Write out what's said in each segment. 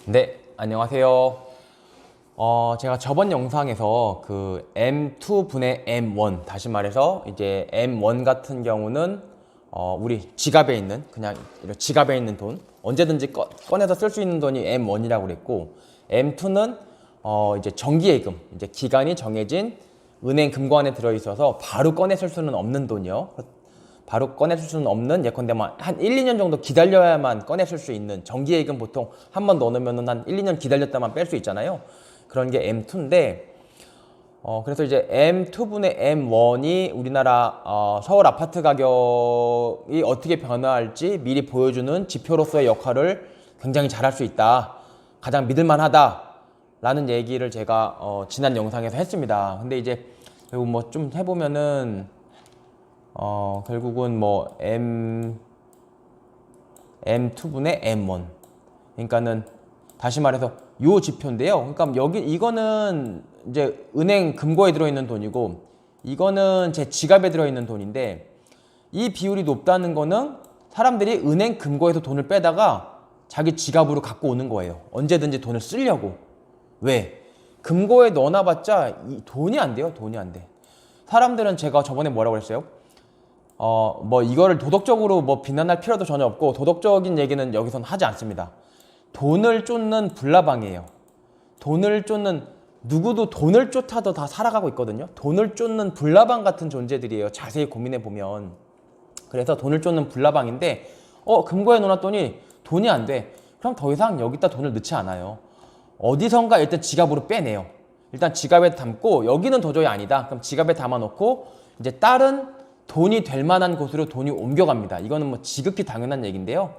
네, 안녕하세요. 제가 저번 영상에서 그 M2분의 M1, 다시 말해서 이제 M1 같은 경우는 우리 지갑에 있는, 그냥 이런 지갑에 있는 돈, 언제든지 꺼내서 쓸 수 있는 돈이 M1이라고 그랬고, M2는 이제 정기예금, 이제 기간이 정해진 은행 금고안에 들어있어서 바로 꺼내 쓸 수는 없는 돈이요. 바로 꺼내 쓸 수는 없는, 예컨대 한 1, 2년 정도 기다려야만 꺼내 쓸 수 있는, 정기예금 보통 한 번 넣어놓으면 한 1, 2년 기다렸다만 뺄 수 있잖아요. 그런 게 M2인데, 그래서 이제 M2분의 M1이 우리나라 서울 아파트 가격이 어떻게 변화할지 미리 보여주는 지표로서의 역할을 굉장히 잘할 수 있다, 가장 믿을만하다 라는 얘기를 제가 지난 영상에서 했습니다. 근데 이제 결국 뭐 좀 해보면은 결국은 뭐 M2분의 M1. 그러니까는 다시 말해서 요 지표인데요. 그러니까 여기 이거는 이제 은행 금고에 들어있는 돈이고, 이거는 제 지갑에 들어있는 돈인데, 이 비율이 높다는 거는 사람들이 은행 금고에서 돈을 빼다가 자기 지갑으로 갖고 오는 거예요. 언제든지 돈을 쓰려고. 왜? 금고에 넣어놔봤자 돈이 안 돼요. 돈이 안 돼. 사람들은, 제가 저번에 뭐라고 했어요? 뭐 이거를 도덕적으로 뭐 비난할 필요도 전혀 없고, 도덕적인 얘기는 여기선 하지 않습니다. 돈을 쫓는 불나방이에요. 돈을 쫓는, 누구도 돈을 쫓아도 다 살아가고 있거든요. 돈을 쫓는 불나방 같은 존재들이에요. 자세히 고민해 보면. 그래서 돈을 쫓는 불나방인데, 금고에 넣어놨더니 돈이 안 돼. 그럼 더 이상 여기다 돈을 넣지 않아요. 어디선가 일단 지갑으로 빼내요. 일단 지갑에 담고, 여기는 도저히 아니다. 그럼 지갑에 담아놓고 이제 다른 돈이 될 만한 곳으로 돈이 옮겨갑니다. 이거는 뭐 지극히 당연한 얘기인데요.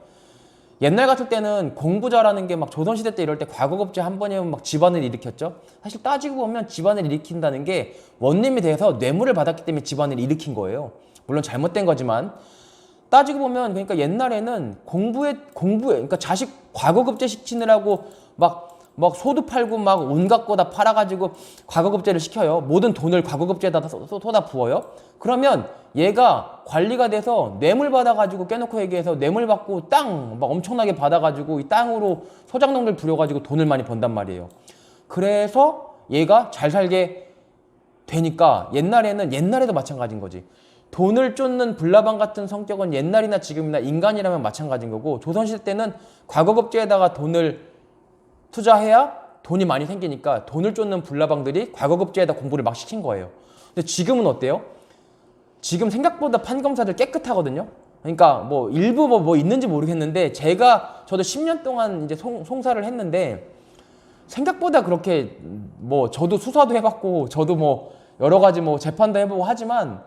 옛날 같을 때는 공부 잘하는 게 막 조선시대 때 이럴 때 과거급제 한 번이면 막 집안을 일으켰죠. 사실 따지고 보면 집안을 일으킨다는 게 원님이 돼서 뇌물을 받았기 때문에 집안을 일으킨 거예요. 물론 잘못된 거지만, 따지고 보면, 그러니까 옛날에는 공부에 그러니까 자식 과거급제 시키느라고 막 소도 팔고 막 온갖 거 다 팔아가지고 과거급제를 시켜요. 모든 돈을 과거급제에다 쏟아 부어요. 그러면 얘가 관리가 돼서 뇌물 받아가지고, 깨놓고 얘기해서 뇌물 받고 땅 막 엄청나게 받아가지고 이 땅으로 소장농들 부려가지고 돈을 많이 번단 말이에요. 그래서 얘가 잘 살게 되니까, 옛날에도 마찬가지인 거지. 돈을 쫓는 불나방 같은 성격은 옛날이나 지금이나 인간이라면 마찬가지인 거고, 조선시대 때는 과거급제에다가 돈을 투자해야 돈이 많이 생기니까 돈을 쫓는 불나방들이 과거급제에다 공부를 막 시킨 거예요. 근데 지금은 어때요? 지금 생각보다 판검사들 깨끗하거든요. 그러니까 뭐 일부 뭐 있는지 모르겠는데, 저도 10년 동안 이제 송사를 했는데, 생각보다 그렇게 뭐, 저도 수사도 해봤고 저도 뭐 여러 가지 뭐 재판도 해보고 하지만,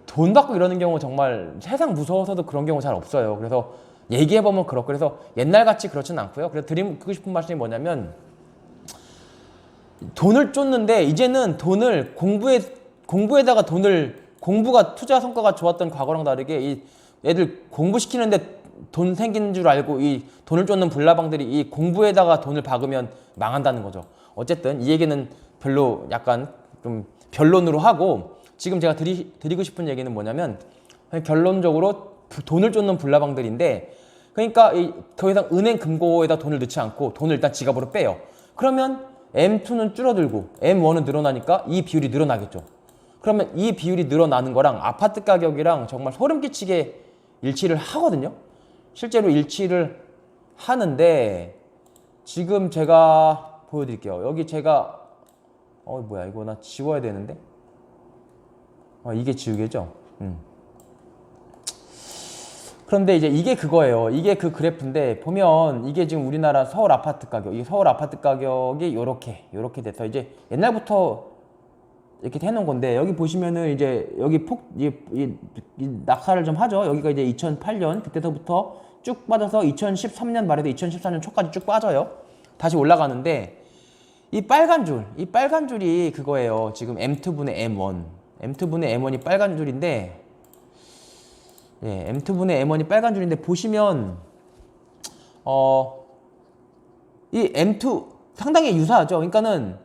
돈 받고 이러는 경우 정말 세상 무서워서도 그런 경우 잘 없어요. 그래서 얘기해보면 그렇고, 그래서 옛날같이 그렇지는 않고요. 그래서 드리고 싶은 말씀이 뭐냐면, 돈을 쫓는데 이제는 돈을 공부에다가 공부가 투자 성과가 좋았던 과거랑 다르게, 이 애들 공부시키는데 돈 생기는 줄 알고 이 돈을 쫓는 불나방들이 이 공부에다가 돈을 박으면 망한다는 거죠. 어쨌든 이 얘기는 별로 약간 좀 변론으로 하고, 지금 제가 드리고 싶은 얘기는 뭐냐면, 결론적으로 돈을 쫓는 불나방들인데, 그러니까 더 이상 은행 금고에다 돈을 넣지 않고 돈을 일단 지갑으로 빼요. 그러면 M2는 줄어들고 M1은 늘어나니까 이 비율이 늘어나겠죠. 그러면 이 비율이 늘어나는 거랑 아파트 가격이랑 정말 소름 끼치게 일치를 하거든요. 실제로 일치를 하는데, 지금 제가 보여드릴게요. 여기 제가 뭐야, 이거 나 지워야 되는데. 이게 지우개죠. 그런데 이제 이게 그거예요. 이게 그 그래프인데, 보면 이게 지금 우리나라 서울 아파트 가격, 이 서울 아파트 가격이 요렇게 돼서, 이제 옛날부터 이렇게 해놓은 건데, 여기 보시면은 이제 여기 이 낙하를 좀 하죠. 여기가 이제 2008년 그때서부터 쭉 빠져서 2013년 말에도 2014년 초까지 쭉 빠져요. 다시 올라가는데, 이 빨간 줄이 그거예요. 지금 M2분의 M1. M2분의 M1이 빨간 줄인데, M2분의 M1이 빨간 줄인데, 보시면 이 M2 상당히 유사하죠. 그러니까는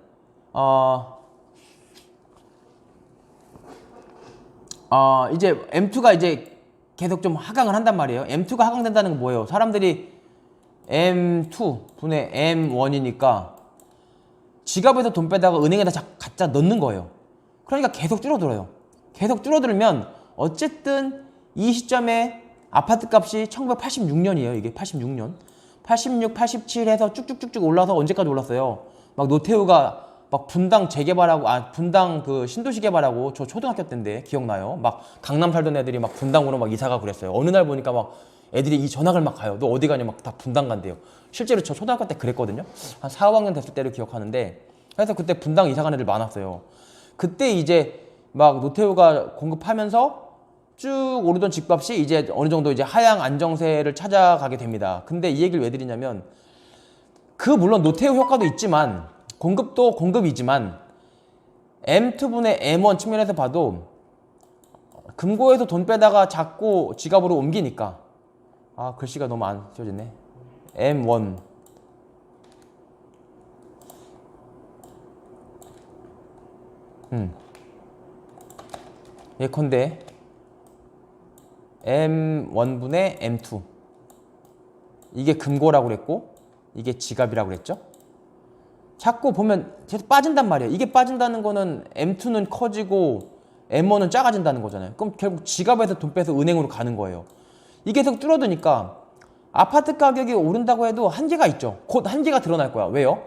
이제 M2가 이제 계속 좀 하강을 한단 말이에요. M2가 하강된다는 건 뭐예요? 사람들이 M2 분의 M1이니까 지갑에서 돈 빼다가 은행에다 갖다 넣는 거예요. 그러니까 계속 줄어들어요. 계속 줄어들면 어쨌든 이 시점에 아파트 값이 1986년이에요. 이게 86년. 86, 87 해서 쭉쭉쭉쭉 올라서 언제까지 올랐어요? 막 노태우가 막 분당 재개발하고, 분당 그 신도시 개발하고, 저 초등학교 때인데 기억나요? 막 강남 살던 애들이 막 분당으로 막 이사가 그랬어요. 어느 날 보니까 막 애들이 이 전학을 막 가요. 너 어디 가냐? 막 다 분당 간대요. 실제로 저 초등학교 때 그랬거든요. 한 4, 5학년 됐을 때를 기억하는데, 그래서 그때 분당 이사 간 애들 많았어요. 그때 이제 막 노태우가 공급하면서 쭉 오르던 집값이 이제 어느 정도 이제 하향 안정세를 찾아가게 됩니다. 근데 이 얘기를 왜 드리냐면, 물론 노태우 효과도 있지만, 공급도 공급이지만, M2분의 M1 측면에서 봐도 금고에서 돈 빼다가 자꾸 지갑으로 옮기니까, 글씨가 너무 안 펴지네. M1 예컨대 M1분의 M2 이게 금고라고 그랬고 이게 지갑이라고 그랬죠. 자꾸 보면 계속 빠진단 말이에요. 이게 빠진다는 거는 M2는 커지고 M1은 작아진다는 거잖아요. 그럼 결국 지갑에서 돈 빼서 은행으로 가는 거예요. 이게 계속 줄어드니까 아파트 가격이 오른다고 해도 한계가 있죠. 곧 한계가 드러날 거야. 왜요?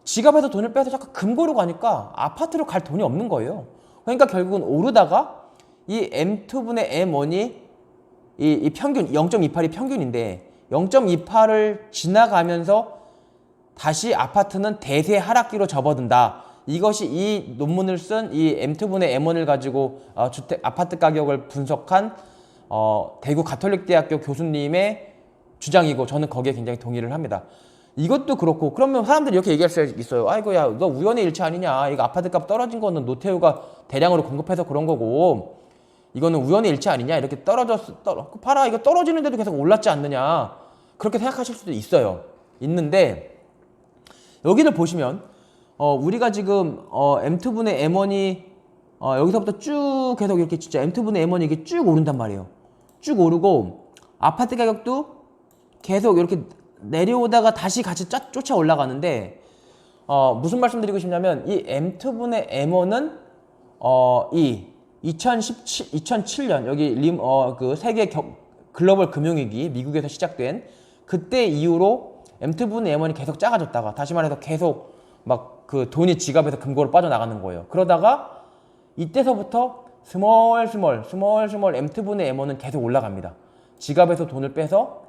지갑에서 돈을 빼서 자꾸 금고로 가니까 아파트로 갈 돈이 없는 거예요. 그러니까 결국은 오르다가 이 M2분의 M1이 이 평균 0.28이 평균인데 0.28을 지나가면서 다시 아파트는 대세 하락기로 접어든다. 이것이 이 논문을 쓴 이 M2분의 M1을 가지고 아파트 가격을 분석한 대구 가톨릭대학교 교수님의 주장이고 저는 거기에 굉장히 동의를 합니다. 이것도 그렇고 그러면 사람들이 이렇게 얘기할 수 있어요. 아이고 야 너 우연의 일치 아니냐. 이거 아파트값 떨어진 거는 노태우가 대량으로 공급해서 그런 거고 이거는 우연의 일치 아니냐. 이렇게 봐라 이거 떨어지는데도 계속 올랐지 않느냐. 그렇게 생각하실 수도 있어요. 있는데 여기를 보시면 우리가 지금 M2분의 M1이 여기서부터 쭉 계속 이렇게 진짜 M2분의 M1이 이게 쭉 오른단 말이에요. 쭉 오르고 아파트 가격도 계속 이렇게 내려오다가 다시 같이 쫓아 올라가는데 무슨 말씀 드리고 싶냐면 이 M2분의 M1은 이 2007년 여기 그 세계 글로벌 금융위기 미국에서 시작된 그때 이후로 M2분의 M1이 계속 작아졌다가 다시 말해서 계속 막 그 돈이 지갑에서 금고로 빠져나가는 거예요. 그러다가 이때서부터 스몰 M2분의 M1은 계속 올라갑니다. 지갑에서 돈을 빼서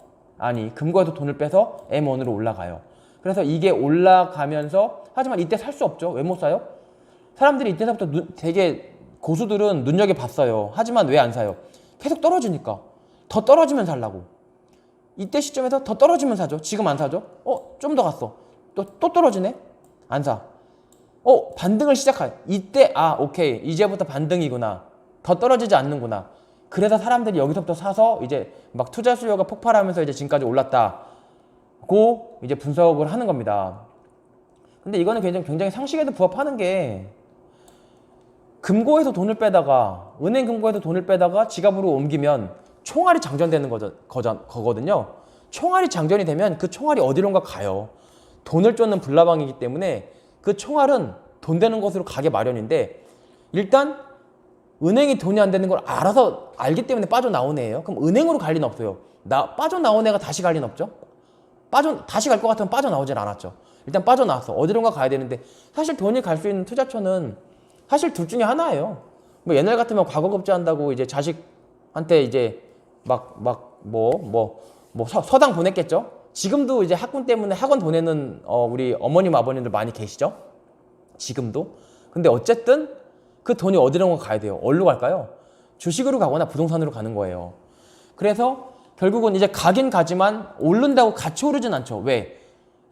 금고에서 돈을 빼서 M1으로 올라가요. 그래서 이게 올라가면서 하지만 이때 살 수 없죠. 왜 못 사요? 사람들이 이때서부터 되게 고수들은 눈여겨봤어요. 하지만 왜 안 사요? 계속 떨어지니까. 더 떨어지면 살라고. 이때 시점에서 더 떨어지면 사죠. 지금 안 사죠? 좀 더 갔어. 또 떨어지네? 안 사. 반등을 시작해. 이때 오케이. 이제부터 반등이구나. 더 떨어지지 않는구나. 그래서 사람들이 여기서부터 사서 이제 막 투자 수요가 폭발하면서 이제 지금까지 올랐다고 이제 분석을 하는 겁니다. 근데 이거는 굉장히 상식에도 부합하는 게 금고에서 돈을 빼다가 은행 금고에서 돈을 빼다가 지갑으로 옮기면 총알이 장전되는 거거든요. 총알이 장전이 되면 그 총알이 어디론가 가요. 돈을 쫓는 불나방이기 때문에 그 총알은 돈 되는 곳으로 가게 마련인데 일단 은행이 돈이 안 되는 걸 알기 때문에 빠져나온 애예요. 그럼 은행으로 갈 리는 없어요. 빠져나온 애가 다시 갈 리는 없죠. 다시 갈 것 같으면 빠져나오질 않았죠. 일단 빠져나왔어. 어디론가 가야 되는데 사실 돈이 갈 수 있는 투자처는 사실 둘 중에 하나예요. 뭐 옛날 같으면 과거급제한다고 이제 자식한테 이제 서당 보냈겠죠. 지금도 이제 학군 때문에 학원 보내는 우리 어머님 아버님들 많이 계시죠. 지금도. 근데 어쨌든 그 돈이 어디론가 가야 돼요. 어디로 갈까요? 주식으로 가거나 부동산으로 가는 거예요. 그래서 결국은 이제 가긴 가지만 오른다고 같이 오르진 않죠. 왜?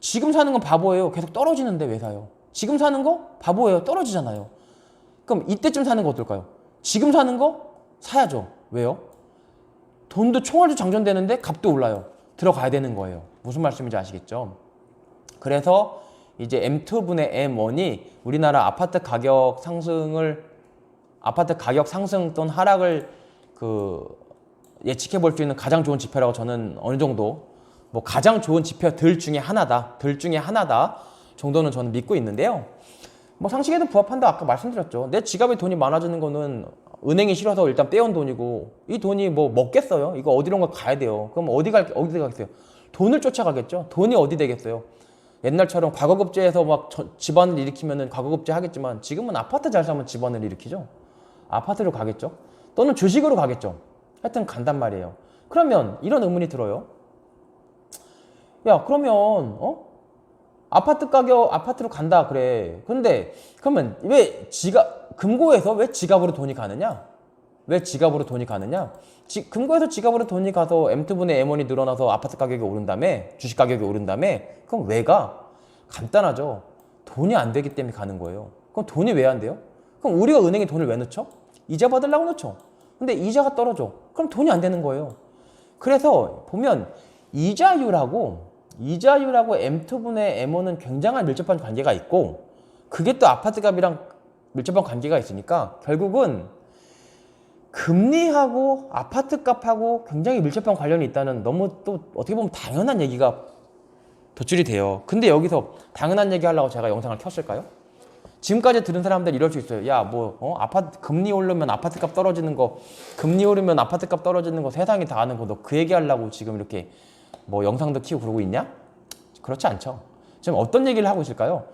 지금 사는 건 바보예요. 계속 떨어지는데 왜 사요? 지금 사는 거 바보예요. 떨어지잖아요. 그럼 이때쯤 사는 거 어떨까요? 지금 사는 거 사야죠. 왜요? 돈도 총알도 장전되는데 값도 올라요. 들어가야 되는 거예요. 무슨 말씀인지 아시겠죠? 그래서 이제 M2분의 M1이 우리나라 아파트 가격 상승 또는 하락을 예측해 볼 수 있는 가장 좋은 지표라고 저는 어느 정도 뭐 가장 좋은 지표들 중에 하나다. 들 중에 하나다 정도는 저는 믿고 있는데요. 뭐 상식에도 부합한다 아까 말씀드렸죠. 내 지갑에 돈이 많아지는 거는 은행이 싫어서 일단 빼온 돈이고 이 돈이 뭐 먹겠어요? 이거 어디론가 가야 돼요. 그럼 어디 가겠어요? 돈을 쫓아가겠죠. 돈이 어디 되겠어요? 옛날처럼 과거급제에서 막 집안을 일으키면은 과거급제 하겠지만 지금은 아파트 잘 사면 집안을 일으키죠. 아파트로 가겠죠. 또는 주식으로 가겠죠. 하여튼 간단 말이에요. 그러면 이런 의문이 들어요. 야, 그러면 아파트 가격 아파트로 간다 그래. 근데 그러면 왜 금고에서 왜 지갑으로 돈이 가느냐? 왜 지갑으로 돈이 가느냐? 금고에서 지갑으로 돈이 가서 M2분의 M1이 늘어나서 아파트 가격이 오른 다음에 주식 가격이 오른 다음에 그럼 왜 가? 간단하죠. 돈이 안 되기 때문에 가는 거예요. 그럼 돈이 왜 안 돼요? 그럼 우리가 은행에 돈을 왜 넣죠? 이자 받으려고 넣죠. 근데 이자가 떨어져. 그럼 돈이 안 되는 거예요. 그래서 보면 이자율하고 M2분의 M1은 굉장한 밀접한 관계가 있고 그게 또 아파트 값이랑 밀접한 관계가 있으니까 결국은 금리하고 아파트 값하고 굉장히 밀접한 관련이 있다는 너무 또 어떻게 보면 당연한 얘기가 도출이 돼요. 근데 여기서 당연한 얘기 하려고 제가 영상을 켰을까요? 지금까지 들은 사람들 이럴 수 있어요. 야, 아파트 금리 오르면 아파트 값 떨어지는 거, 금리 오르면 아파트 값 떨어지는 거 세상이 다 아는 거 너 그 얘기 하려고 지금 이렇게 뭐 영상도 키우고 그러고 있냐? 그렇지 않죠. 지금 어떤 얘기를 하고 있을까요?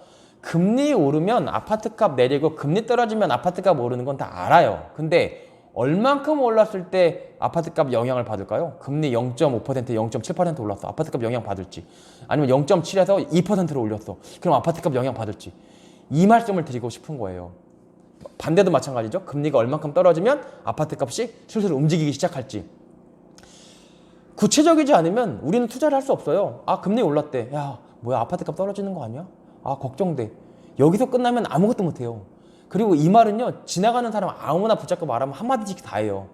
금리 오르면 아파트 값 내리고 금리 떨어지면 아파트 값 오르는 건 다 알아요. 근데 얼만큼 올랐을 때 아파트 값 영향을 받을까요? 금리 0.5%, 0.7% 올랐어. 아파트 값 영향 받을지. 아니면 0.7에서 2%로 올렸어. 그럼 아파트 값 영향 받을지. 이 말씀을 드리고 싶은 거예요. 반대도 마찬가지죠. 금리가 얼만큼 떨어지면 아파트 값이 슬슬 움직이기 시작할지. 구체적이지 않으면 우리는 투자를 할 수 없어요. 아, 금리 올랐대. 야, 뭐야, 아파트 값 떨어지는 거 아니야? 아, 걱정돼. 여기서 끝나면 아무것도 못해요. 그리고 이 말은요, 지나가는 사람 아무나 붙잡고 말하면 한마디씩 다 해요.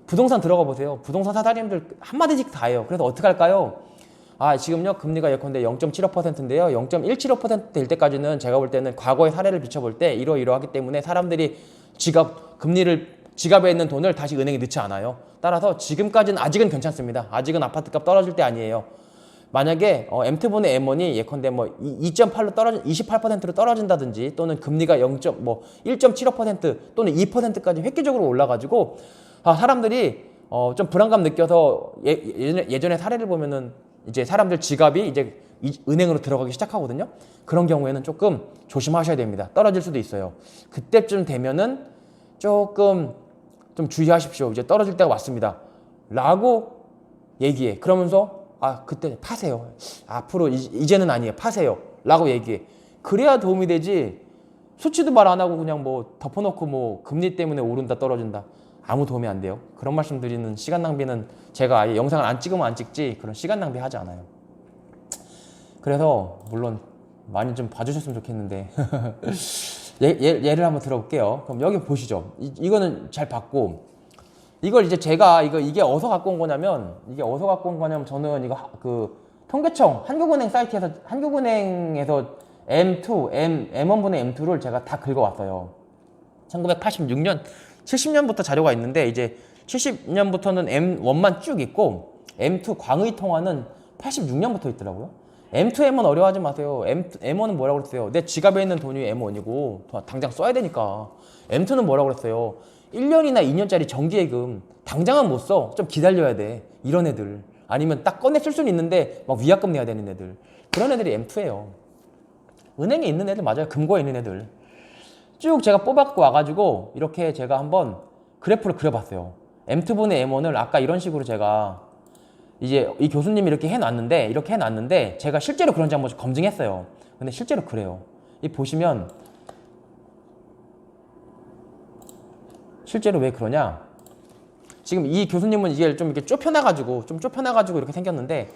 부동산 들어가 보세요. 부동산 사장님들 한마디씩 다 해요. 그래서 어떻게 할까요? 아, 지금요, 금리가 예컨대 0.75%인데요. 0.175%될 때까지는 제가 볼 때는 과거의 사례를 비춰볼 때 이러이러하기 때문에 사람들이 지갑에 있는 돈을 다시 은행에 넣지 않아요. 따라서 지금까지는 아직은 괜찮습니다. 아직은 아파트값 떨어질 때 아니에요. 만약에 M2분의 M1이 예컨대 뭐 2.8로 28%로 떨어진다든지 또는 금리가 1.75% 또는 2%까지 획기적으로 올라가지고 사람들이 좀 불안감 느껴서 예전에 사례를 보면은 이제 사람들 지갑이 이제 은행으로 들어가기 시작하거든요. 그런 경우에는 조금 조심하셔야 됩니다. 떨어질 수도 있어요. 그때쯤 되면은 조금 좀 주의하십시오. 이제 떨어질 때가 왔습니다. 라고 얘기해. 그러면서 그때 파세요. 앞으로 이제는 아니에요. 파세요. 라고 얘기해. 그래야 도움이 되지. 수치도 말 안 하고 그냥 뭐 덮어놓고 뭐 금리 때문에 오른다 떨어진다. 아무 도움이 안 돼요. 그런 말씀 드리는 시간 낭비는 제가 아예 영상을 안 찍으면 안 찍지 그런 시간 낭비 하지 않아요. 그래서 물론 많이 좀 봐주셨으면 좋겠는데 예를 한번 들어볼게요. 그럼 여기 보시죠. 이거는 잘 봤고 이걸 이제 제가 이게 어디서 갖고 온 거냐면 저는 이거 그 통계청 한국은행 사이트에서 한국은행에서 M1분의 M2를 제가 다 긁어왔어요. 1986년 70년부터 자료가 있는데 이제 70년부터는 M1만 쭉 있고 M2 광의 통화는 86년부터 있더라고요. M2, M1 어려워하지 마세요. M1은 뭐라고 그랬어요? 내 지갑에 있는 돈이 M1이고 당장 써야 되니까. M2는 뭐라고 그랬어요? 1년이나 2년짜리 정기예금 당장은 못 써. 좀 기다려야 돼. 이런 애들. 아니면 딱 꺼내 쓸 수는 있는데 막 위약금 내야 되는 애들. 그런 애들이 M2예요. 은행에 있는 애들 맞아요. 금고에 있는 애들. 쭉 제가 뽑아갖고 와가지고 이렇게 제가 한번 그래프를 그려봤어요. M2분의 M1을 아까 이런 식으로 제가 이제 이 교수님이 이렇게 해놨는데 제가 실제로 그런지 한번 검증했어요. 근데 실제로 그래요. 이 보시면 실제로 왜 그러냐? 지금 이 교수님은 이게 좀 이렇게 좁혀놔가지고 이렇게 생겼는데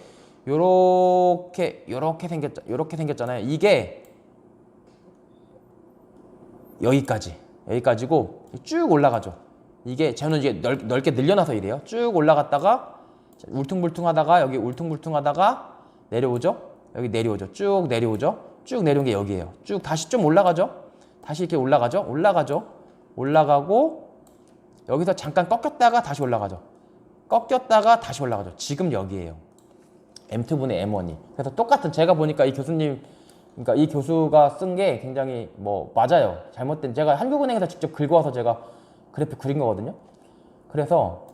요렇게 생겼잖아요. 이게 여기까지고 쭉 올라가죠. 이게 저는 이제 넓게 늘려놔서 이래요. 쭉 올라갔다가 울퉁불퉁하다가 여기 울퉁불퉁하다가 내려오죠. 여기 내려오죠. 쭉 내려오죠. 쭉 내려온 게 여기예요. 쭉 다시 좀 올라가죠. 다시 이렇게 올라가고 여기서 잠깐 꺾였다가 다시 올라가죠. 지금 여기예요. M2분의 M1이. 그래서 똑같은, 제가 보니까 이 교수님, 그러니까 이 교수가 쓴 게 굉장히 뭐 맞아요. 잘못된, 제가 한국은행에서 직접 긁어와서 제가 그래프 그린 거거든요. 그래서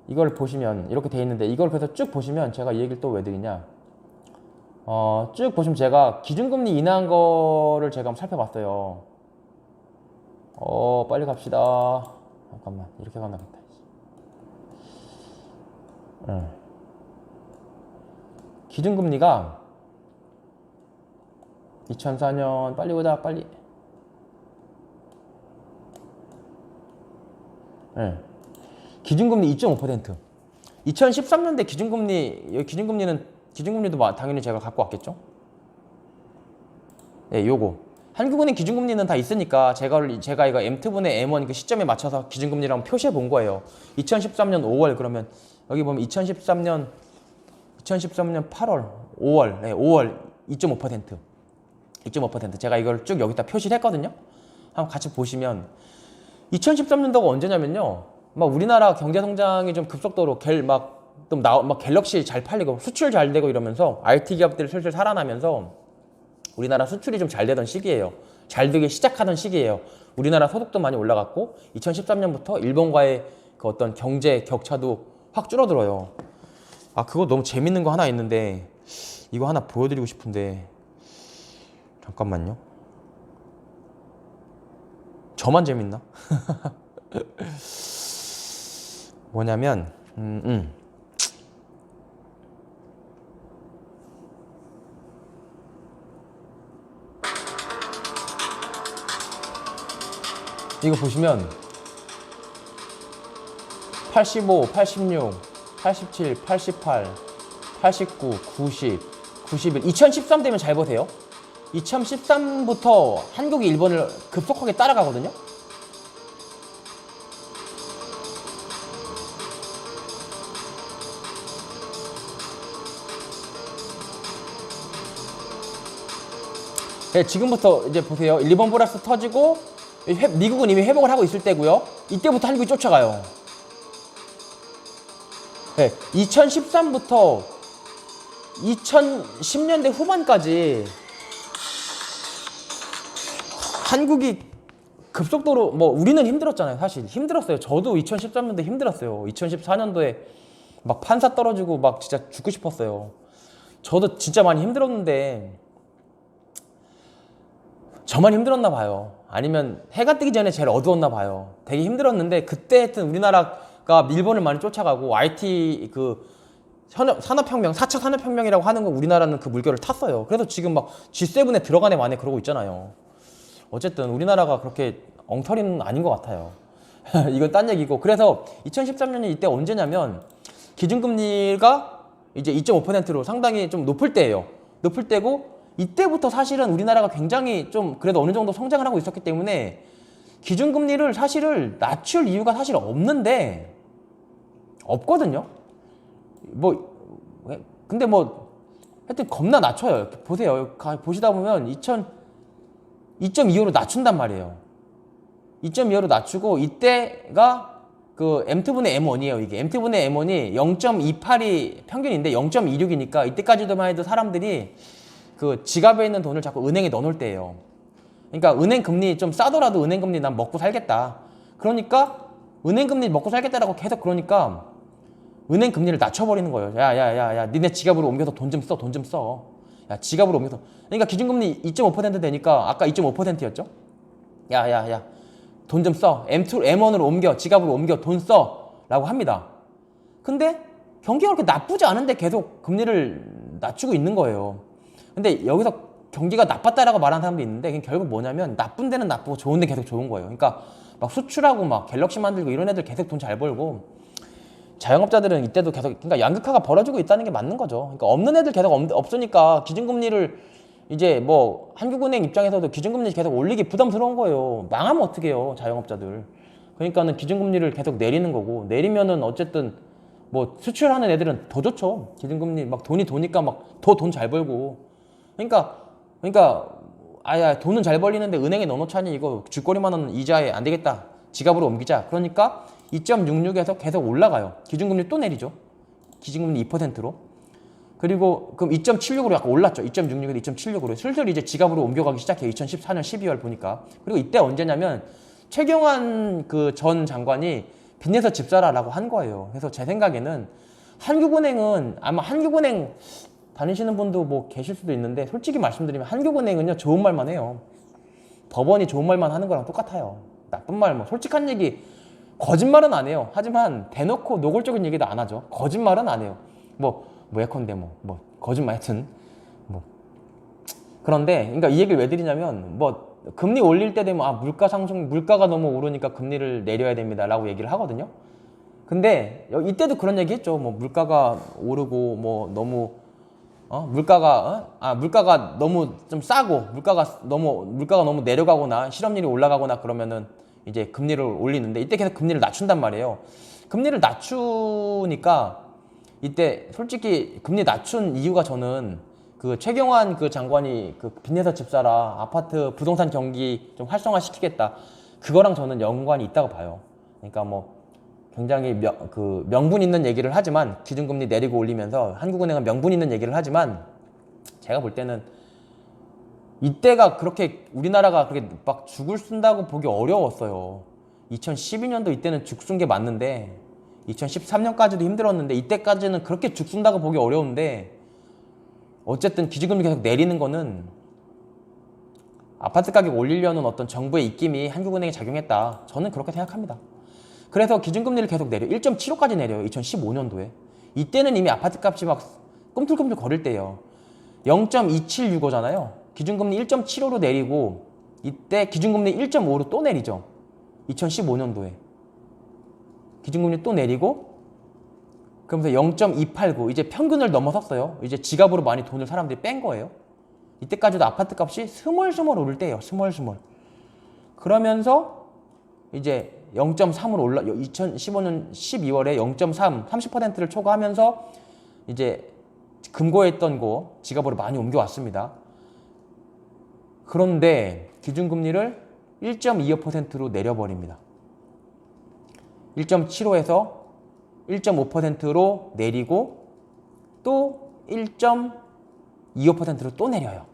이걸 보시면 이렇게 돼 있는데, 이걸 그래서 쭉 보시면 제가 이 얘기를 또 왜 드리냐, 쭉 보시면 제가 기준금리 인하한 거를 제가 한번 살펴봤어요. 빨리 갑시다. 잠깐만, 이렇게 가면 나겠다. 기준금리가 2004년, 빨리 보자, 빨리. 기준금리 2.5%. 2013년대 기준금리, 기준금리도 당연히 제가 갖고 왔겠죠? 네, 요거. 한국은행 기준금리는 다 있으니까 제가 이거 M2분의 M1 그 시점에 맞춰서 기준금리랑 표시해 본 거예요. 2013년 5월, 그러면 여기 보면 2013년 8월, 5월, 네, 5월 2.5%. 2.5%. 제가 이걸 쭉 여기다 표시를 했거든요. 한번 같이 보시면 2013년도가 언제냐면요. 막 우리나라 경제 성장이 좀 급속도로 막 갤럭시 잘 팔리고 수출 잘 되고 이러면서 IT 기업들이 슬슬 살아나면서 우리나라 수출이 좀 잘 되던 시기예요. 잘 되기 시작하던 시기예요. 우리나라 소득도 많이 올라갔고 2013년부터 일본과의 그 어떤 경제 격차도 확 줄어들어요. 그거 너무 재밌는 거 하나 있는데 이거 하나 보여드리고 싶은데 잠깐만요. 저만 재밌나? 뭐냐면 이거 보시면 85, 86, 87, 88, 89, 90, 91, 2013 되면 잘 보세요. 2013부터 한국이 일본을 급속하게 따라가거든요. 네, 지금부터 이제 보세요. 일본 플러스 터지고 미국은 이미 회복을 하고 있을 때고요. 이때부터 한국이 쫓아가요. 네, 2013부터 2010년대 후반까지 한국이 급속도로, 뭐 우리는 힘들었잖아요. 사실 힘들었어요. 저도 2013년도에 힘들었어요. 2014년도에 막 판사 떨어지고 막 진짜 죽고 싶었어요. 저도 진짜 많이 힘들었는데 저만 힘들었나 봐요. 아니면 해가 뜨기 전에 제일 어두웠나 봐요. 되게 힘들었는데 그때 하여튼 우리나라가 일본을 많이 쫓아가고 IT 그 산업혁명, 4차 산업혁명이라고 하는 거 우리나라는 그 물결을 탔어요. 그래서 지금 막 G7에 들어가네 마네 그러고 있잖아요. 어쨌든 우리나라가 그렇게 엉터리는 아닌 것 같아요. 이건 딴 얘기고. 그래서 2013년이 이때 언제냐면 기준금리가 이제 2.5%로 상당히 좀 높을 때예요. 높을 때고 이때부터 사실은 우리나라가 굉장히 좀 그래도 어느 정도 성장을 하고 있었기 때문에 기준금리를 사실을 낮출 이유가 사실 없는데 없거든요. 근데 하여튼 겁나 낮춰요. 보세요. 보시다 보면 2.25로 낮춘단 말이에요. 2.25로 낮추고 이때가 그 M2분의 M1이에요. 이게 M2분의 M1이 0.28이 평균인데 0.26이니까 이때까지도만 해도 사람들이 그 지갑에 있는 돈을 자꾸 은행에 넣어놓을 때예요. 그러니까 은행 금리 좀 싸더라도 은행 금리 난 먹고 살겠다. 그러니까 은행 금리 먹고 살겠다라고 계속 그러니까 은행 금리를 낮춰버리는 거예요. 야, 니네 지갑으로 옮겨서 돈 좀 써, 돈 좀 써. 야, 지갑으로 옮겨서. 그러니까 기준금리 2.5% 되니까 아까 2.5%였죠? 야, 돈 좀 써. M1으로 옮겨, 지갑으로 옮겨, 돈 써. 라고 합니다. 근데 경기가 그렇게 나쁘지 않은데 계속 금리를 낮추고 있는 거예요. 근데 여기서 경기가 나빴다라고 말하는 사람도 있는데 결국 뭐냐면 나쁜 데는 나쁘고 좋은 데 계속 좋은 거예요. 그러니까 막 수출하고 막 갤럭시 만들고 이런 애들 계속 돈 잘 벌고 자영업자들은 이때도 계속, 그러니까 양극화가 벌어지고 있다는 게 맞는 거죠. 그러니까 없는 애들 계속 없으니까 기준금리를 이제 뭐 한국은행 입장에서도 기준금리 계속 올리기 부담스러운 거예요. 망하면 어떡해요, 자영업자들. 그러니까는 기준금리를 계속 내리는 거고, 내리면은 어쨌든 뭐 수출하는 애들은 더 좋죠. 기준금리 막 돈이 도니까 막 더 돈 잘 벌고. 그러니까 돈은 잘 벌리는데 은행에 넣어놓자니 이거 쥐꼬리만 원 이자에 안 되겠다. 지갑으로 옮기자. 그러니까 2.66에서 계속 올라가요. 기준금리 또 내리죠. 기준금리 2%로. 그리고 그럼 2.76으로 약간 올랐죠. 2.66에서 2.76으로 슬슬 이제 지갑으로 옮겨가기 시작해요. 2014년 12월 보니까. 그리고 이때 언제냐면 최경환 그 전 장관이 빚내서 집 사라라고 한 거예요. 그래서 제 생각에는 한국은행은 아마 한국은행 다니시는 분도 뭐 계실 수도 있는데 솔직히 말씀드리면 한국은행은요 좋은 말만 해요. 법원이 좋은 말만 하는 거랑 똑같아요. 나쁜 말 뭐 솔직한 얘기 거짓말은 안 해요. 하지만 대놓고 노골적인 얘기도 안 하죠. 거짓말은 안 해요. 예컨대 거짓말 하여튼 뭐 그런데 그러니까 이 얘기를 왜 드리냐면 금리 올릴 때 되면 물가가 너무 오르니까 금리를 내려야 됩니다라고 얘기를 하거든요. 근데 이때도 그런 얘기 했죠. 물가가 오르고 너무 물가가 너무 좀 싸고 물가가 너무 내려가거나 실업률이 올라가거나 그러면은 이제 금리를 올리는데 이때 계속 금리를 낮춘단 말이에요. 금리를 낮추니까 이때 솔직히 금리 낮춘 이유가 저는 그 최경환 그 장관이 그 빚내서 집 사라 아파트 부동산 경기 좀 활성화시키겠다 그거랑 저는 연관이 있다고 봐요. 그러니까 굉장히 명분 있는 얘기를 하지만 기준금리 내리고 올리면서 한국은행은 명분 있는 얘기를 하지만 제가 볼 때는 이때가 그렇게 우리나라가 그렇게 막 죽을 쓴다고 보기 어려웠어요. 2012년도 이때는 죽순 게 맞는데 2013년까지도 힘들었는데 이때까지는 그렇게 죽순다고 보기 어려운데 어쨌든 기준금리 계속 내리는 거는 아파트 가격 올리려는 어떤 정부의 입김이 한국은행에 작용했다. 저는 그렇게 생각합니다. 그래서 기준금리를 계속 내려 1.75까지 내려요. 2015년도에. 이때는 이미 아파트 값이 막 꿈틀꿈틀 거릴 때예요. 0.2765잖아요. 기준금리 1.75로 내리고 이때 기준금리 1.5로 또 내리죠. 2015년도에. 기준금리 또 내리고 그러면서 0.289 이제 평균을 넘어섰어요. 이제 지갑으로 많이 돈을 사람들이 뺀 거예요. 이때까지도 아파트 값이 스멀스멀 오를 때예요. 스멀스멀. 그러면서 이제 0.3으로 2015년 12월에 0.3, 30%를 초과하면서 이제 금고했던 거 지갑으로 많이 옮겨왔습니다. 그런데 기준금리를 1.25%로 내려버립니다. 1.75에서 1.5%로 내리고 또 1.25%로 또 내려요.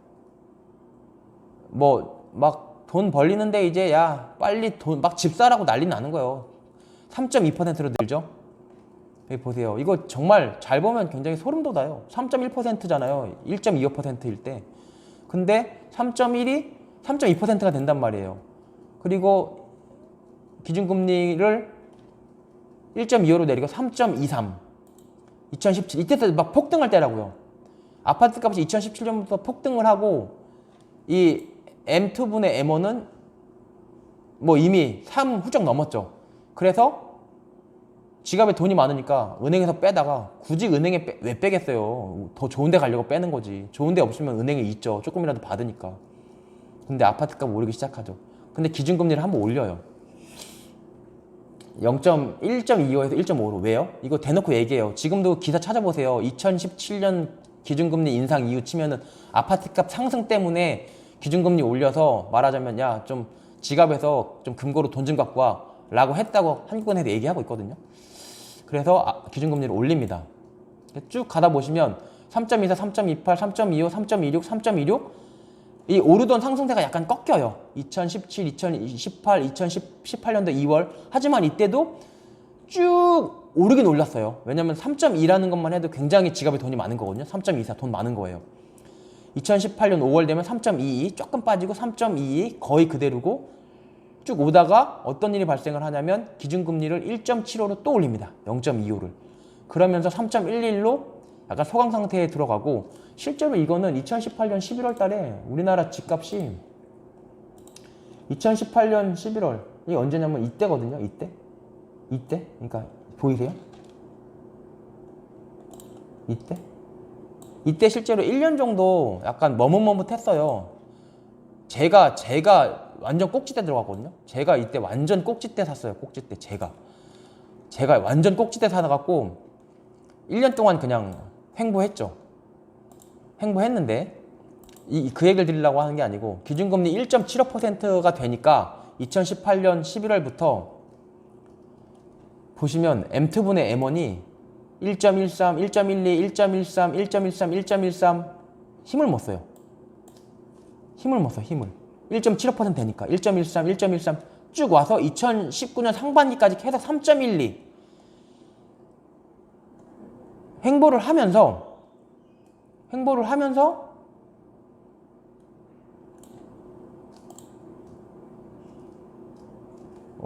돈 벌리는데 이제 빨리 집 사라고 난리 나는 거예요. 3.2%로 늘죠. 여기 보세요. 이거 정말 잘 보면 굉장히 소름 돋아요. 3.1%잖아요. 1.25%일 때. 근데 3.1이 3.2%가 된단 말이에요. 그리고 기준금리를 1.25로 내리고 3.23. 2017 이때 막 폭등할 때라고요. 아파트 값이 2017년부터 폭등을 하고 이 M2분의 M1은 이미 3 훌쩍 넘었죠. 그래서 지갑에 돈이 많으니까 은행에서 빼다가 굳이 은행에 왜 빼겠어요. 더 좋은 데 가려고 빼는 거지. 좋은 데 없으면 은행에 있죠. 조금이라도 받으니까. 근데 아파트 값 오르기 시작하죠. 근데 기준금리를 한번 올려요. 1.25에서 1.5로. 왜요? 이거 대놓고 얘기해요. 지금도 기사 찾아보세요. 2017년 기준금리 인상 이후 치면은 아파트 값 상승 때문에 기준금리 올려서 말하자면 좀 지갑에서 좀 금고로 돈 좀 갖고 와 라고 했다고 한국은행에서 얘기하고 있거든요. 그래서 기준금리를 올립니다. 쭉 가다 보시면 3.24, 3.28, 3.25, 3.26, 3.26 이 오르던 상승세가 약간 꺾여요. 2017, 2018, 2018년도 2월. 하지만 이때도 쭉 오르긴 올랐어요. 왜냐면 3.2라는 것만 해도 굉장히 지갑에 돈이 많은 거거든요. 3.24 돈 많은 거예요. 2018년 5월 되면 3.22 조금 빠지고 3.22 거의 그대로고 쭉 오다가 어떤 일이 발생을 하냐면 기준금리를 1.75로 또 올립니다. 0.25를. 그러면서 3.11로 약간 소강 상태에 들어가고 실제로 이거는 2018년 11월 달에 우리나라 집값이 2018년 11월 이게 언제냐면 이때거든요. 이때? 그러니까 보이세요? 이때 실제로 1년 정도 약간 머뭇머뭇했어요. 제가 완전 꼭지대 들어갔거든요. 제가 이때 완전 꼭지대 샀어요. 꼭지대 제가 완전 꼭지대 사갖고 1년 동안 그냥 횡보했죠. 횡보했는데 그 얘기를 드리려고 하는 게 아니고 기준금리 1.75%가 되니까 2018년 11월부터 보시면 M2분의 M1이 1.13, 1.12, 1.13, 1.13, 1.13 힘을 못 써요. 힘을 못 써, 힘을. 1.75% 되니까 1.13, 1.13 쭉 와서 2019년 상반기까지 계속 3.12 횡보를 하면서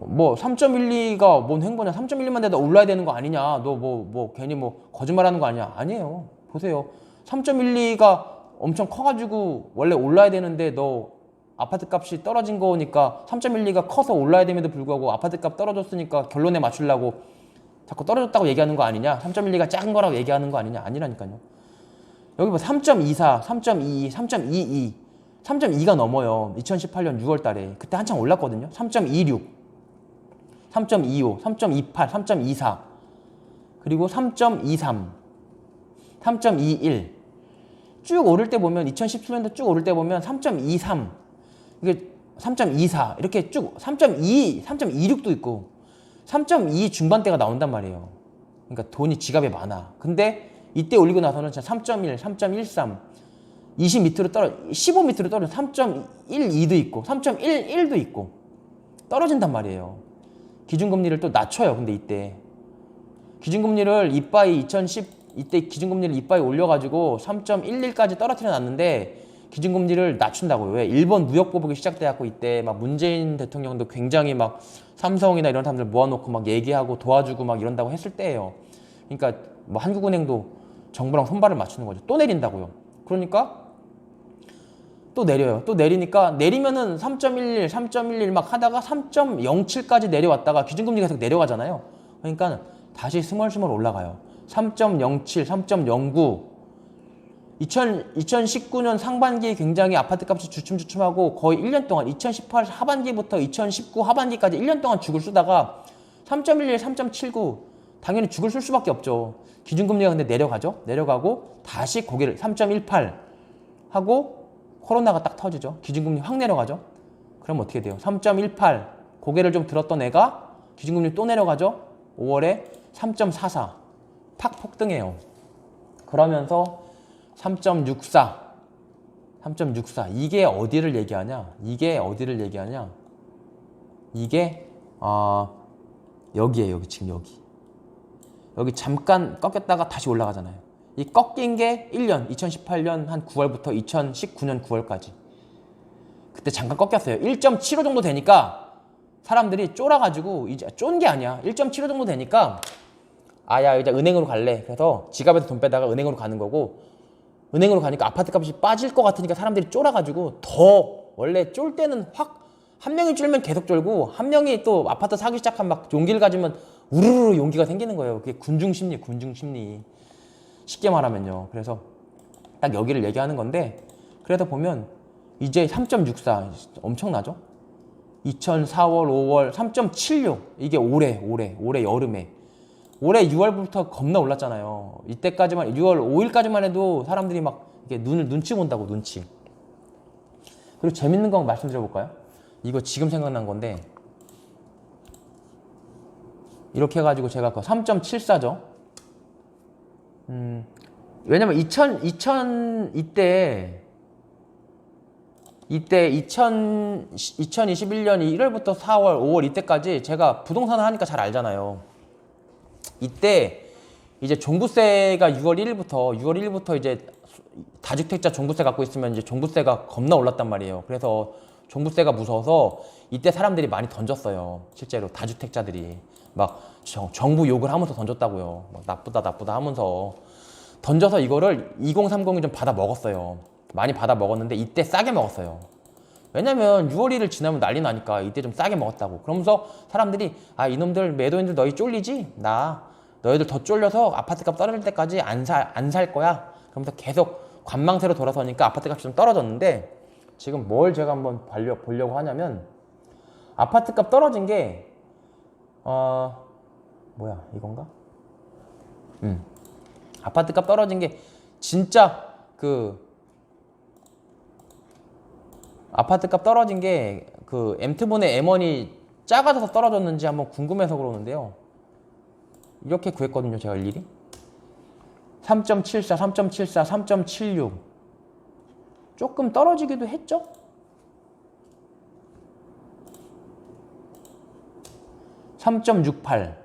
뭐 3.12가 뭔 횡보냐, 3.12만 돼도 올라야 되는 거 아니냐, 너 뭐 괜히 뭐 거짓말하는 거 아니야. 아니에요. 보세요. 3.12가 엄청 커가지고 원래 올라야 되는데 너 아파트 값이 떨어진 거니까 3.12가 커서 올라야 됨에도 불구하고 아파트 값 떨어졌으니까 결론에 맞추려고 자꾸 떨어졌다고 얘기하는 거 아니냐, 3.12가 작은 거라고 얘기하는 거 아니냐. 아니라니까요. 여기 뭐 3.24, 3.22, 3.22 3.2가 넘어요. 2018년 6월 달에 그때 한창 올랐거든요. 3.26 3.25, 3.28, 3.24 그리고 3.23 3.21 쭉 오를 때 보면 2017년도 쭉 오를 때 보면 3.23 이게 3.24 이렇게 쭉 3.2, 3.26도 있고 3.2 중반대가 나온단 말이에요. 그러니까 돈이 지갑에 많아. 근데 이때 올리고 나서는 진짜 3.1, 3.13 20 밑으로 떨어 15 밑으로 떨어져 3.12도 있고 3.11도 있고 떨어진단 말이에요. 기준금리를 또 낮춰요. 근데 이때 기준금리를 이빠이 2010 이때 기준금리를 이빠이 올려가지고 3.11까지 떨어뜨려 놨는데 기준금리를 낮춘다고요. 왜? 일본 무역보복이 시작돼갖고 이때 막 문재인 대통령도 굉장히 막 삼성이나 이런 사람들 모아놓고 막 얘기하고 도와주고 막 이런다고 했을 때예요. 그러니까 뭐 한국은행도 정부랑 손발을 맞추는 거죠. 또 내린다고요. 그러니까 또 내려요. 또 내리니까 내리면은 3.11, 3.11 막 하다가 3.07까지 내려왔다가 기준금리가 계속 내려가잖아요. 그러니까 다시 스멀스멀 올라가요. 3.07, 3.09 2019년 상반기에 굉장히 아파트 값이 주춤주춤하고 거의 1년 동안 2018 하반기부터 2019 하반기까지 1년 동안 죽을 쓰다가 3.11, 3.79 당연히 죽을 쓸 수밖에 없죠. 기준금리가 근데 내려가죠. 내려가고 다시 고개를 3.18 하고 코로나가 딱 터지죠. 기준금리 확 내려가죠. 그럼 어떻게 돼요? 3.18 고개를 좀 들었던 애가 기준금리 또 내려가죠. 5월에 3.44 팍 폭등해요. 그러면서 3.64 이게 어디를 얘기하냐? 이게 여기에요. 여기 지금 여기 잠깐 꺾였다가 다시 올라가잖아요. 이 꺾인 게 1년 2018년 한 9월부터 2019년 9월까지 그때 잠깐 꺾였어요. 1.75 정도 되니까 사람들이 쫄아가지고 이제 쫀 게 아니야. 1.75 정도 되니까 야 이제 은행으로 갈래. 그래서 지갑에서 돈 빼다가 은행으로 가는 거고 은행으로 가니까 아파트 값이 빠질 것 같으니까 사람들이 쫄아가지고 더 원래 쫄 때는 확 한 명이 쫄면 계속 쫄고 한 명이 또 아파트 사기 시작하면 막 용기를 가지면 우르르 용기가 생기는 거예요. 그게 군중심리 쉽게 말하면요. 그래서 딱 여기를 얘기하는 건데 그래서 보면 이제 3.64 엄청나죠? 2004월 5월 3.76 이게 올해 여름에 올해 6월부터 겁나 올랐잖아요. 이때까지만 6월 5일까지만 해도 사람들이 막 이렇게 눈치 본다고 눈치. 그리고 재밌는 거 말씀드려볼까요? 이거 지금 생각난 건데 이렇게 해가지고 제가 그 3.74죠. 왜냐면 이때 2021년 1월부터 4월 5월 이때까지 제가 부동산을 하니까 잘 알잖아요. 이때 이제 종부세가 6월 1일부터 이제 다주택자 종부세 갖고 있으면 이제 종부세가 겁나 올랐단 말이에요. 그래서 종부세가 무서워서 이때 사람들이 많이 던졌어요. 실제로 다주택자들이 막 정부 욕을 하면서 던졌다고요. 막 나쁘다 하면서 던져서 이거를 2030이 좀 받아 먹었어요. 많이 받아 먹었는데 이때 싸게 먹었어요. 왜냐면 6월 1일 지나면 난리 나니까 이때 좀 싸게 먹었다고. 그러면서 사람들이 이놈들 매도인들 너희 쫄리지? 너희들 더 쫄려서 아파트값 떨어질 때까지 안 살 거야. 그러면서 계속 관망세로 돌아서니까 아파트값이 좀 떨어졌는데 지금 뭘 제가 한번 보려고 하냐면 아파트값 떨어진 게 뭐야 이건가? 아파트값 떨어진 게 진짜 아파트값 떨어진 게 M트분의 M1이 작아져서 떨어졌는지 한번 궁금해서 그러는데요. 이렇게 구했거든요, 제가 일일이. 3.74, 3.74, 3.76 조금 떨어지기도 했죠? 3.68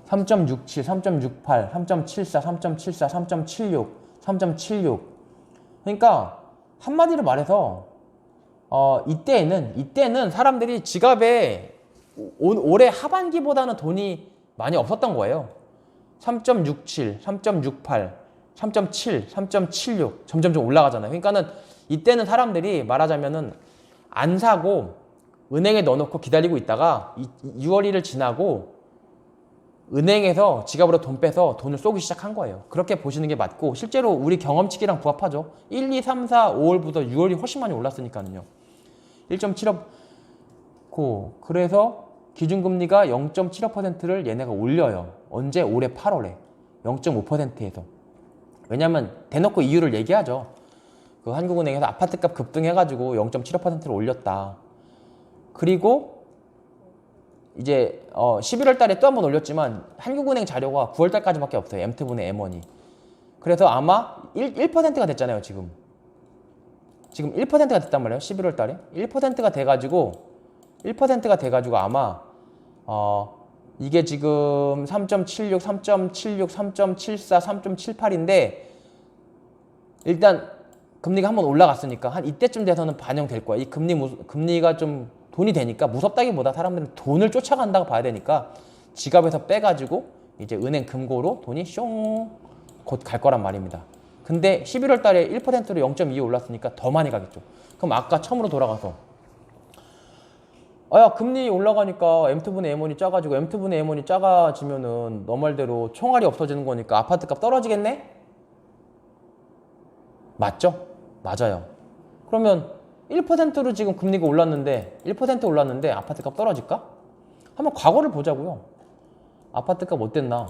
3.67, 3.68, 3.74, 3.74, 3.76, 3.76 그러니까 한마디로 말해서 이때는 사람들이 지갑에 올해 하반기보다는 돈이 많이 없었던 거예요. 3.67, 3.68, 3.7, 3.76 점점 올라가잖아요. 그러니까는 이때는 사람들이 말하자면은 안 사고 은행에 넣어놓고 기다리고 있다가 6월 1일 지나고 은행에서 지갑으로 돈 빼서 돈을 쏘기 시작한 거예요. 그렇게 보시는 게 맞고 실제로 우리 경험치기랑 부합하죠. 1, 2, 3, 4, 5월보다 6월이 훨씬 많이 올랐으니까요. 1.75고 그래서 기준금리가 0.75%를 얘네가 올려요. 언제? 올해 8월에 0.5%에서. 왜냐면 대놓고 이유를 얘기하죠. 그 한국은행에서 아파트값 급등해가지고 0.75%를 올렸다. 그리고 이제 11월 달에 또 한 번 올렸지만 한국은행 자료가 9월 달까지밖에 없어요. M투분의 M1이. 그래서 아마 1%가 됐잖아요, 지금. 지금 1%가 됐단 말이에요. 11월 달에. 1%가 돼가지고 아마 이게 지금 3.76, 3.76, 3.74, 3.78인데 일단 금리가 한번 올라갔으니까 한 이때쯤 돼서는 반영될 거야. 이 금리가 좀 돈이 되니까 무섭다기보다 사람들은 돈을 쫓아간다고 봐야 되니까 지갑에서 빼가지고 이제 은행 금고로 돈이 숑 곧 갈 거란 말입니다. 근데 11월 달에 1%로 0.2 올랐으니까 더 많이 가겠죠. 그럼 아까 처음으로 돌아가서 야 금리 올라가니까 M투분의 M1이 작아지고 M투분의 M1이 작아지면은 너 말대로 총알이 없어지는 거니까 아파트값 떨어지겠네? 맞죠? 맞아요. 그러면 1%로 지금 금리가 올랐는데 1% 올랐는데 아파트값 떨어질까? 한번 과거를 보자고요. 아파트값 어땠나?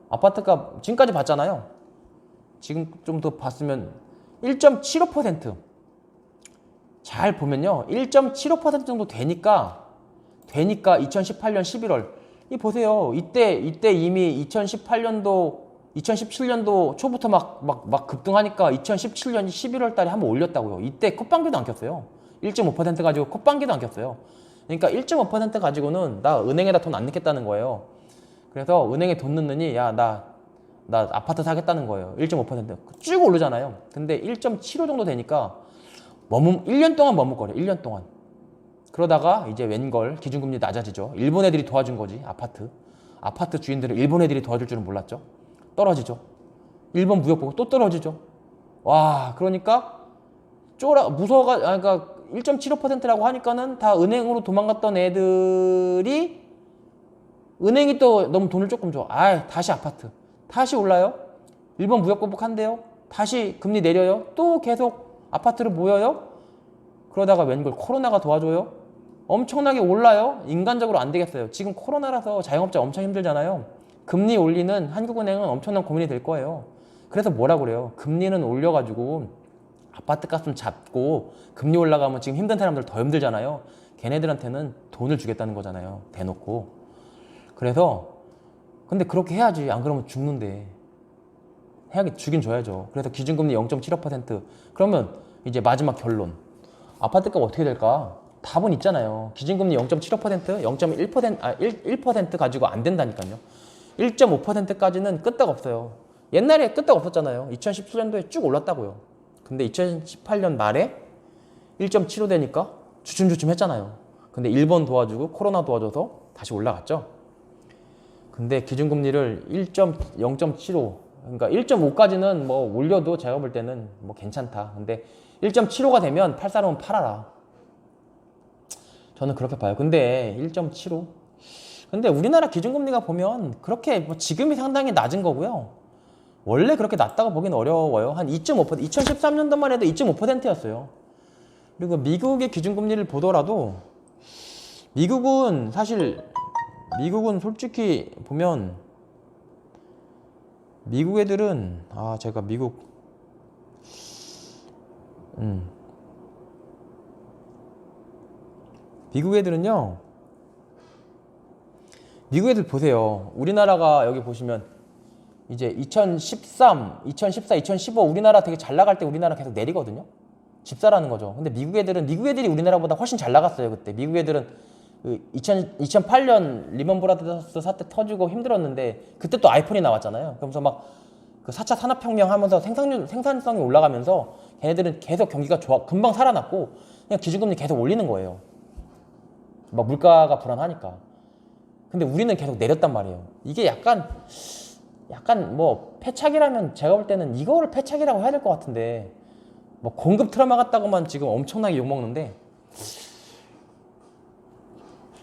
아파트값 지금까지 봤잖아요. 지금 좀 더 봤으면 1.75%. 잘 보면요. 1.75% 정도 되니까 2018년 11월 이 보세요. 이때 이미 2017년도 초부터 막 급등하니까 2017년 11월 달에 한번 올렸다고요. 이때 콧방귀도 안 꼈어요. 1.5% 가지고 콧방귀도 안 꼈어요. 그러니까 1.5% 가지고는 나 은행에다 돈 안 넣겠다는 거예요. 그래서 은행에 돈 넣느니 야 나 아파트 사겠다는 거예요. 1.5%쭉 오르잖아요. 근데 1.75 정도 되니까 1년 동안 머뭇거려. 1년 동안. 그러다가 이제 웬걸 기준금리 낮아지죠. 일본 애들이 도와준 거지. 아파트 주인들은 일본 애들이 도와줄 줄은 몰랐죠. 떨어지죠. 일본 무역 보고 또 떨어지죠. 와, 그러니까 그러니까 1.75%라고 하니까는 다 은행으로 도망갔던 애들이 은행이 또 너무 돈을 조금 줘. 다시 아파트. 다시 올라요. 일본 무역 보복한대요. 다시 금리 내려요. 또 계속 아파트를 모여요. 그러다가 웬걸 코로나가 도와줘요. 엄청나게 올라요. 인간적으로 안 되겠어요. 지금 코로나라서 자영업자 엄청 힘들잖아요. 금리 올리는 한국은행은 엄청난 고민이 될 거예요. 그래서 뭐라 그래요? 금리는 올려가지고 아파트 값은 잡고 금리 올라가면 지금 힘든 사람들 더 힘들잖아요. 걔네들한테는 돈을 주겠다는 거잖아요. 대놓고. 그래서 근데 그렇게 해야지. 안 그러면 죽는데. 주긴 줘야죠. 그래서 기준금리 0.75%. 그러면 이제 마지막 결론. 아파트값 어떻게 될까? 답은 있잖아요. 기준금리 0.75%, 1% 가지고 안 된다니까요. 1.5%까지는 끄떡 없어요. 옛날에 끄떡 없었잖아요. 2017년도에 쭉 올랐다고요. 근데 2018년 말에 1.75 되니까 주춤주춤 했잖아요. 근데 일본 도와주고 코로나 도와줘서 다시 올라갔죠. 근데 기준금리를 0.75 그러니까 1.5까지는 뭐 올려도 제가 볼 때는 뭐 괜찮다. 근데 1.75가 되면 팔 사람은 팔아라. 저는 그렇게 봐요. 근데 1.75 근데 우리나라 기준금리가 보면 그렇게 뭐 지금이 상당히 낮은 거고요. 원래 그렇게 낮다고 보기는 어려워요. 한 2.5%, 2013년도만 해도 2.5%였어요. 그리고 미국의 기준금리를 보더라도 미국은 솔직히 보면 미국 애들은 제가 미국 애들은요 미국 애들 보세요. 우리나라가 여기 보시면 이제 2013, 2014, 2015 우리나라 되게 잘 나갈 때 우리나라 계속 내리거든요. 집사라는 거죠. 근데 미국 애들이 우리나라보다 훨씬 잘 나갔어요. 그때 미국 애들은 그 2008년 리먼 브라더스 사태 터지고 힘들었는데 그때 또 아이폰이 나왔잖아요. 그러면서 막 그 4차 산업혁명 하면서 생산성이 올라가면서 걔네들은 계속 경기가 금방 살아났고 그냥 기준금리 계속 올리는 거예요. 막 물가가 불안하니까. 근데 우리는 계속 내렸단 말이에요. 이게 약간 뭐 패착이라면 제가 볼 때는 이거를 패착이라고 해야 될 것 같은데 뭐 공급 트라우마 같다고만 지금 엄청나게 욕먹는데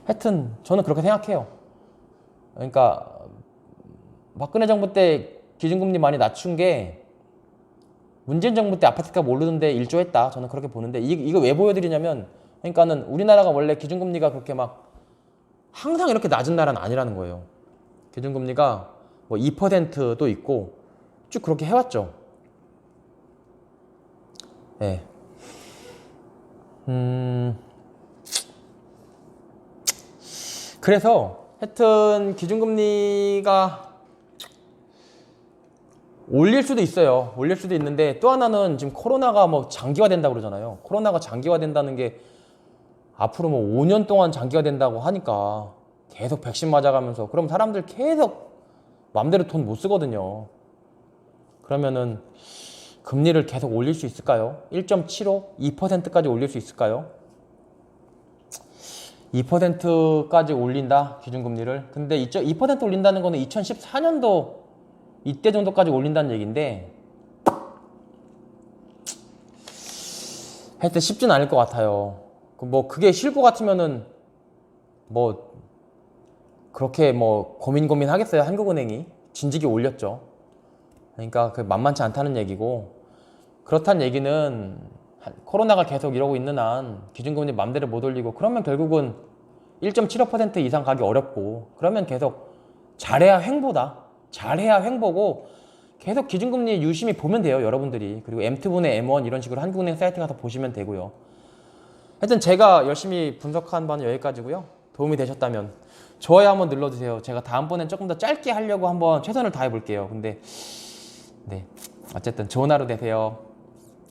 하여튼 저는 그렇게 생각해요. 그러니까 박근혜 정부 때 기준금리 많이 낮춘 게 문재인 정부 때 아파트값 오르는데 일조했다. 저는 그렇게 보는데 이거 왜 보여드리냐면 그러니까는 우리나라가 원래 기준금리가 그렇게 막 항상 이렇게 낮은 나라는 아니라는 거예요. 기준금리가 뭐 2%도 있고 쭉 그렇게 해왔죠. 예. 그래서 하여튼 기준금리가 올릴 수도 있어요. 올릴 수도 있는데 또 하나는 지금 코로나가 뭐 장기화된다고 그러잖아요. 코로나가 장기화된다는 게 앞으로 뭐 5년 동안 장기화된다고 하니까 계속 백신 맞아가면서 그럼 사람들 계속 마음대로 돈 못 쓰거든요. 그러면은 금리를 계속 올릴 수 있을까요? 1.75, 2%까지 올릴 수 있을까요? 2%까지 올린다, 기준금리를. 근데 2% 올린다는 거는 2014년도 이때 정도까지 올린다는 얘기인데 하여튼 쉽진 않을 것 같아요. 뭐 그게 싫을 것 같으면은 뭐 그렇게 뭐 고민하겠어요. 한국은행이 진지게 올렸죠. 그러니까 그 만만치 않다는 얘기고, 그렇다는 얘기는 코로나가 계속 이러고 있는 한 기준금리 맘대로 못 올리고 그러면 결국은 1.75% 이상 가기 어렵고, 그러면 계속 잘해야 횡보고 계속 기준금리 유심히 보면 돼요, 여러분들이. 그리고 M2분의 M1 이런 식으로 한국은행 사이트 가서 보시면 되고요. 하여튼 제가 열심히 분석한 바는 여기까지고요. 도움이 되셨다면 좋아요 한번 눌러주세요. 제가 다음번엔 조금 더 짧게 하려고 한번 최선을 다해 볼게요. 근데 네, 어쨌든 좋은 하루 되세요.